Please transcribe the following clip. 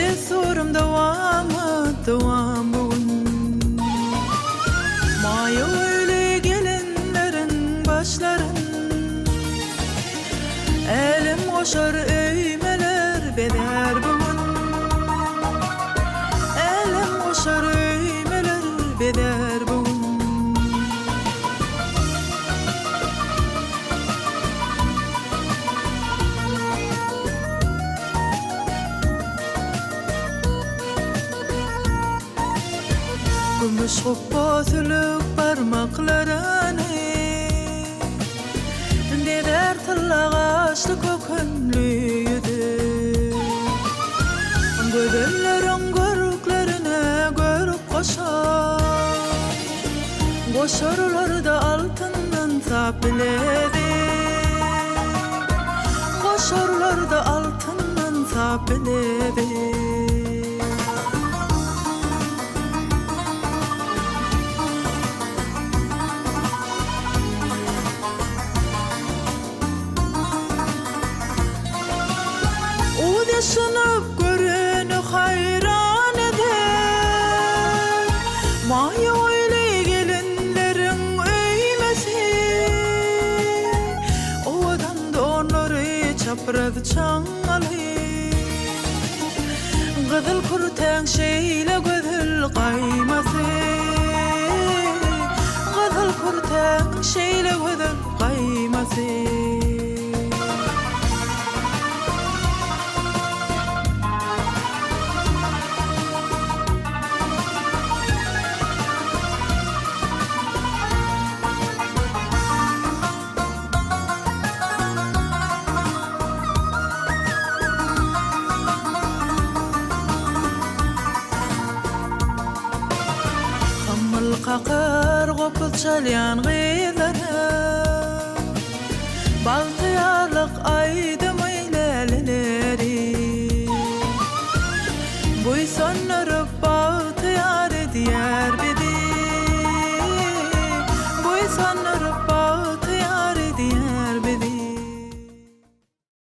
Cesurum devam bugün. Maya öyle gelinlerin başların, elim koşar öymeler beder bugün. Elim koşar öymeler beder bugün. Gümüş hoppatılık parmaklarını deder tillağaçlı kökünlüydü. Gödüllerin görüklerine görük koşar, koşarlar da altından tapiledi. Koşarlar da altından tapiledi. Yaşanıp görünü hayran eder. Maya öyle gelinlerin öymesi, ovadan da onları çapraz çangalı. Gıdıl kurten şeyle gödül kayması, gıdıl kurten şeyle gödül kayması. Kakır kopul çalyan gıylara, baltıyalık aydım eyleleri. Buy sonlarıp baltıyar diyar bedi, buy sonlarıp